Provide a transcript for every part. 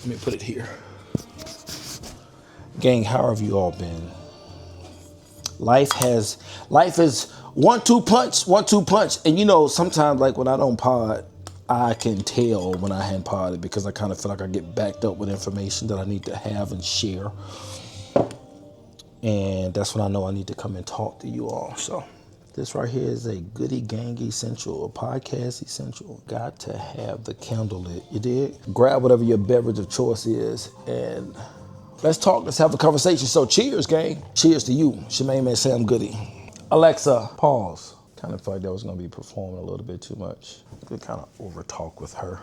Let me put it here. Gang, how have you all been? Life is 1-2 punch, 1-2 punch. And you know, sometimes like when I don't pod, I can tell when I hadn't podded because I kind of feel like I get backed up with information that I need to have and share. And that's when I know I need to come and talk to you all. So this right here is a goody gang essential, a podcast essential. Got to have the candle lit. You dig? Grab whatever your beverage of choice is and let's talk. Let's have a conversation. So cheers, gang. Cheers to you. It's your main man, Sam Goody. Alexa, pause. Kind of felt like that was going to be performing a little bit too much. Could kind of over talk with her.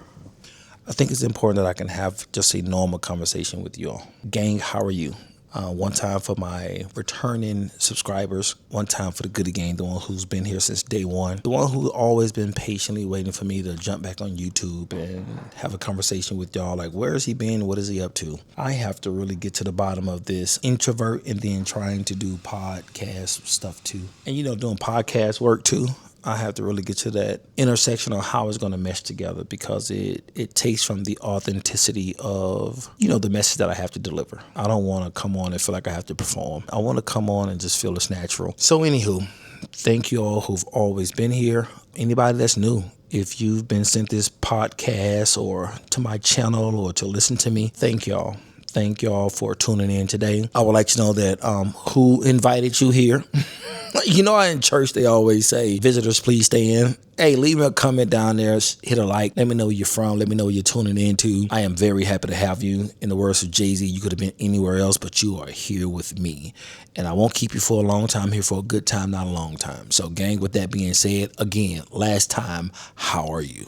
I think it's important that I can have just a normal conversation with you all. Gang, how are you? One time for my returning subscribers, one time for the Goody Gang, the one who's been here since day one, the one who's always been patiently waiting for me to jump back on YouTube and have a conversation with y'all. Like, where has he been? What is he up to? I have to really get to the bottom of this introvert and then trying to do podcast stuff too. And, you know, doing podcast work too. I have to really get to that intersection of how it's going to mesh together because it takes from the authenticity of, you know, the message that I have to deliver. I don't want to come on and feel like I have to perform. I want to come on and just feel it's natural. So anywho, thank you all who've always been here. Anybody that's new, if you've been sent this podcast or to my channel or to listen to me, thank y'all. Thank y'all for tuning in today. I would like to know that who invited you here. You know, in church, they always say, visitors, please stay in. Hey, leave me a comment down there. Hit a like. Let me know where you're from. Let me know where you're tuning into. I am very happy to have you. In the words of Jay-Z, you could have been anywhere else, but you are here with me. And I won't keep you for a long time. I'm here for a good time, not a long time. So, gang, with that being said, again, last time, how are you?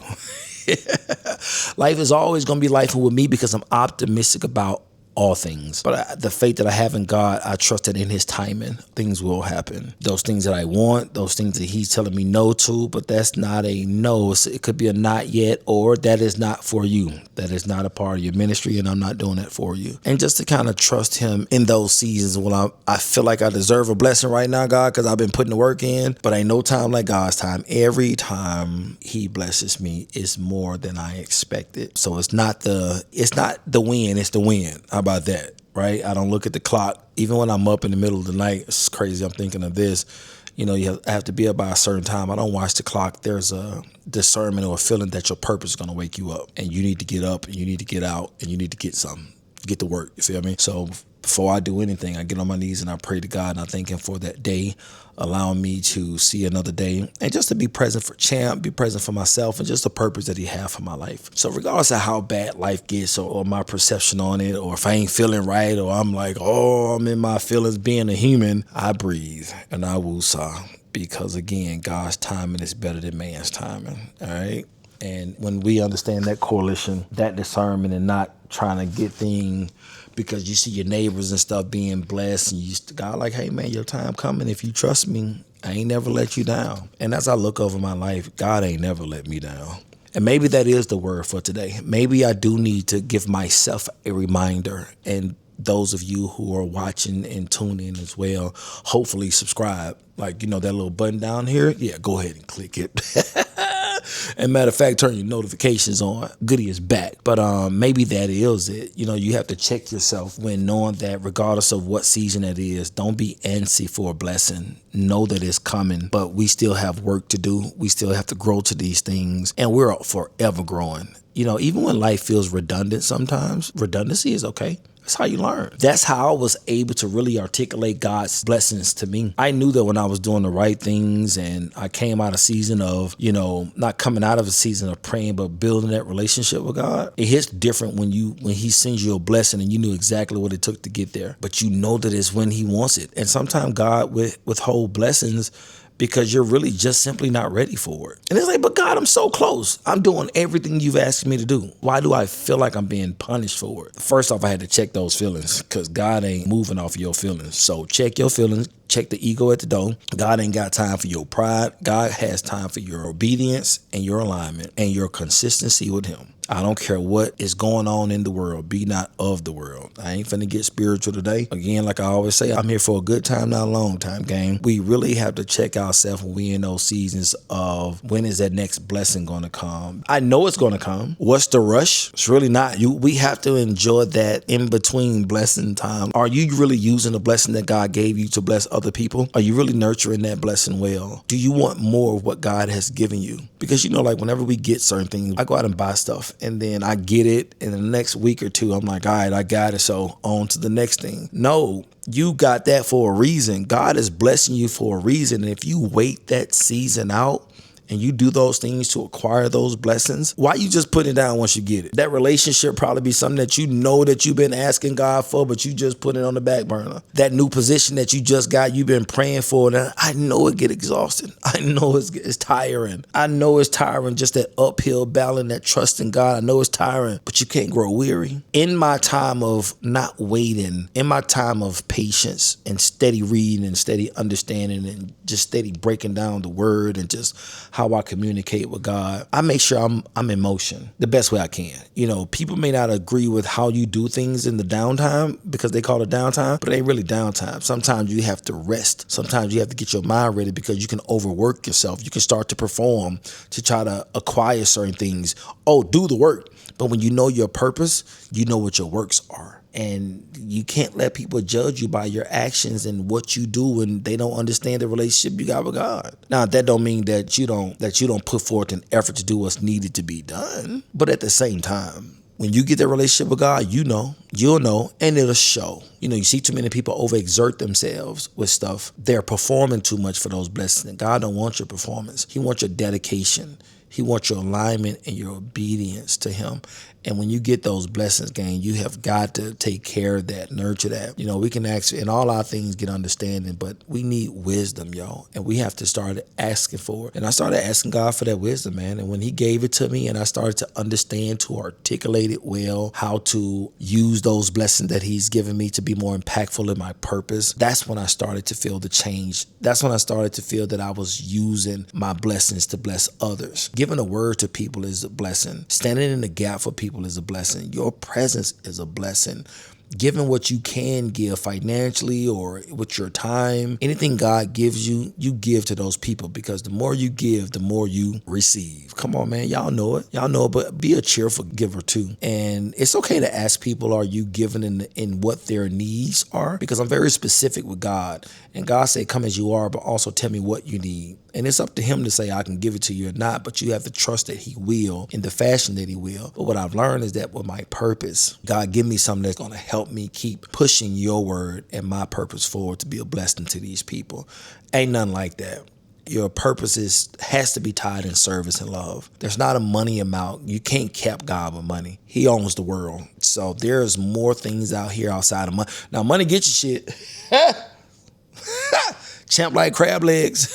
Life is always going to be life with me because I'm optimistic about all things. But the faith that I have in God, I trust that in his timing, things will happen. Those things that I want, those things that he's telling me no to, but that's not a no. So it could be a not yet, or that is not for you. That is not a part of your ministry, and I'm not doing that for you. And just to kind of trust him in those seasons when I feel like I deserve a blessing right now, God, because I've been putting the work in, but ain't no time like God's time. Every time he blesses me, it's more than I expected. So it's not the win, it's the win. How about that, right? I don't look at the clock. Even when I'm up in the middle of the night, it's crazy. I'm thinking of this. You know, you have to be up by a certain time. I don't watch the clock. There's a discernment or a feeling that your purpose is going to wake you up. And you need to get up and you need to get out and you need to get something. Get to work. You feel me? So before I do anything, I get on my knees and I pray to God and I thank him for that day, allowing me to see another day and just to be present for Champ, be present for myself and just the purpose that he has for my life. So regardless of how bad life gets or my perception on it, or if I ain't feeling right or I'm like, oh, I'm in my feelings being a human, I breathe and I woosah because again, God's timing is better than man's timing. All right. And when we understand that coalition, that discernment and not trying to get things because you see your neighbors and stuff being blessed and you God like, hey man, your time coming. If you trust me, I ain't never let you down. And as I look over my life, God ain't never let me down. And maybe that is the word for today. Maybe I do need to give myself a reminder, and those of you who are watching and tuning in as well, hopefully subscribe. Like, you know, that little button down here. Yeah, go ahead and click it. And matter of fact, turn your notifications on. Goody is back. But maybe that is it. You know, you have to check yourself when knowing that regardless of what season it is, don't be antsy for a blessing. Know that it's coming, but we still have work to do. We still have to grow to these things, and we're forever growing. You know, even when life feels redundant sometimes, redundancy is okay. That's how you learn. That's how I was able to really articulate God's blessings to me. I knew that when I was doing the right things and I came out of a season of, you know, not coming out of a season of praying, but building that relationship with God. It hits different when he sends you a blessing and you knew exactly what it took to get there. But you know that it's when he wants it. And sometimes God withhold blessings because you're really just simply not ready for it. And it's like, but God, I'm so close. I'm doing everything you've asked me to do. Why do I feel like I'm being punished for it? First off, I had to check those feelings because God ain't moving off of your feelings. So check your feelings. Check the ego at the door. God ain't got time for your pride. God has time for your obedience and your alignment and your consistency with him. I don't care what is going on in the world. Be not of the world. I ain't finna get spiritual today. Again, like I always say, I'm here for a good time, not a long time, gang. We really have to check ourselves when we in those seasons of when is that next blessing going to come. I know it's going to come. What's the rush? It's really not. We have to enjoy that in between blessing time. Are you really using the blessing that God gave you to bless other people? Are you really nurturing that blessing well? Do you want more of what God has given you? Because like whenever we get certain things, I go out and buy stuff and then I get it in the next week or two, I'm like, all right, I got it. So on to the next thing. No, you got that for a reason. God is blessing you for a reason. And if you wait that season out, and you do those things to acquire those blessings, why you just put it down once you get it? That relationship probably be something that that you've been asking God for, but you just put it on the back burner. That new position that you just got, you've been praying for. And I know it get exhausting. I know it's tiring. I know it's tiring, just that uphill battle and that trust in God. I know it's tiring, but you can't grow weary. In my time of not waiting, in my time of patience and steady reading and steady understanding and just steady breaking down the word and just how I communicate with God, I make sure I'm in motion the best way I can. People may not agree with how you do things in the downtime because they call it downtime, but it ain't really downtime. Sometimes you have to rest. Sometimes you have to get your mind ready because you can overwork yourself. You can start to perform to try to acquire certain things. Oh, do the work. But when you know your purpose, you know what your works are. And you can't let people judge you by your actions and what you do when they don't understand the relationship you got with God. Now, that don't mean that you don't put forth an effort to do what's needed to be done. But at the same time, when you get that relationship with God, you'll know, and it'll show. You see too many people overexert themselves with stuff. They're performing too much for those blessings. And God don't want your performance. He wants your dedication. He wants your alignment and your obedience to him. And when you get those blessings, gang, you have got to take care of that, nurture that. We can ask in all our things, get understanding, but we need wisdom, y'all. And we have to start asking for it. And I started asking God for that wisdom, man. And when he gave it to me and I started to understand, to articulate it well, how to use those blessings that he's given me to be more impactful in my purpose, that's when I started to feel the change. That's when I started to feel that I was using my blessings to bless others. Giving a word to people is a blessing. Standing in the gap for people is a blessing. Your presence is a blessing. Giving what you can give financially or with your time, anything God gives you, you give to those people, because the more you give, the more you receive. Come on, man. Y'all know it. But be a cheerful giver too. And it's okay to ask people, are you giving in what their needs are? Because I'm very specific with God. And God said, come as you are, but also tell me what you need. And it's up to him to say, I can give it to you or not, but you have to trust that he will in the fashion that he will. But what I've learned is that with my purpose, God, give me something that's going to help me keep pushing your word and my purpose forward to be a blessing to these people. Ain't nothing like that. Your purpose has to be tied in service and love. There's not a money amount. You can't cap God with money. He owns the world. So there's more things out here outside of money. Now, money gets you shit. Champ like crab legs.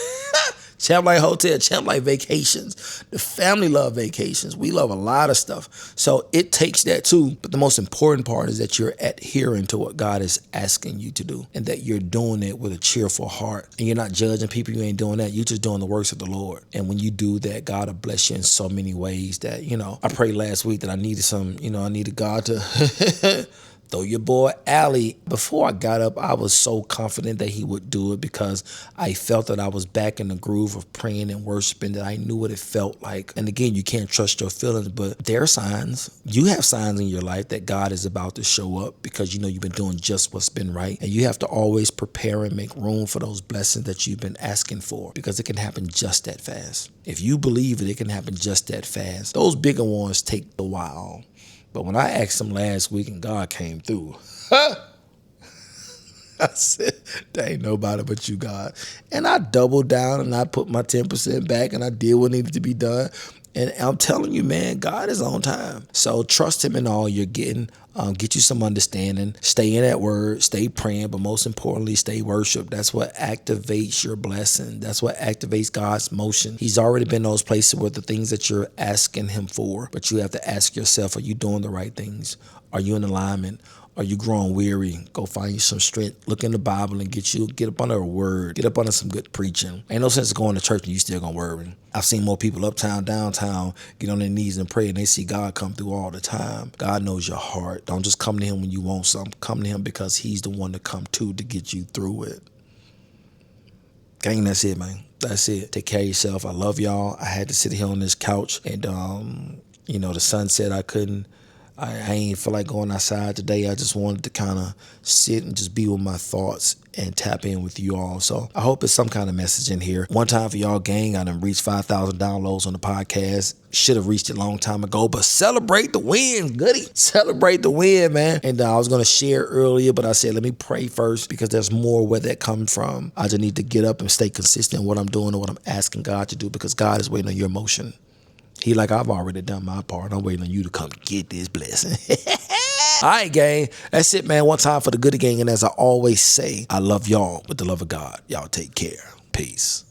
Champ like hotel, champ like vacations. The family love vacations. We love a lot of stuff. So it takes that too. But the most important part is that you're adhering to what God is asking you to do, and that you're doing it with a cheerful heart. And you're not judging people. You ain't doing that. You're just doing the works of the Lord. And when you do that, God will bless you in so many ways that, I prayed last week that I needed God to throw your boy Allie. Before I got up, I was so confident that he would do it, because I felt that I was back in the groove of praying and worshiping, that I knew what it felt like. And again, you can't trust your feelings, but there are signs. You have signs in your life that God is about to show up, because you've been doing just what's been right. And you have to always prepare and make room for those blessings that you've been asking for, because it can happen just that fast. If you believe it can happen just that fast. Those bigger ones take a while. But when I asked him last week and God came through, I said, there ain't nobody but you, God. And I doubled down and I put my 10% back and I did what needed to be done. And I'm telling you, man, God is on time. So trust him in all you're getting. Get you some understanding. Stay in that word. Stay praying. But most importantly, stay worship. That's what activates your blessing. That's what activates God's motion. He's already been in those places where the things that you're asking him for. But you have to ask yourself, are you doing the right things? Are you in alignment? Are you growing weary? Go find you some strength. Look in the Bible and get up under a word. Get up under some good preaching. Ain't no sense going to church and you still gonna worry. I've seen more people uptown, downtown, get on their knees and pray, and they see God come through all the time. God knows your heart. Don't just come to him when you want something. Come to him because he's the one to come to get you through it. Gang, that's it, man. That's it. Take care of yourself. I love y'all. I had to sit here on this couch and, the sun said I couldn't. I ain't feel like going outside today. I just wanted to kind of sit and just be with my thoughts and tap in with you all. So I hope it's some kind of message in here. One time for y'all, gang, I done reached 5,000 downloads on the podcast. Should have reached it a long time ago, but celebrate the win, goody. Celebrate the win, man. And I was going to share earlier, but I said, let me pray first because there's more where that comes from. I just need to get up and stay consistent in what I'm doing and what I'm asking God to do because God is waiting on your emotion. He like, I've already done my part. I'm waiting on you to come get this blessing. All right, gang. That's it, man. One time for the Goody Gang. And as I always say, I love y'all with the love of God. Y'all take care. Peace.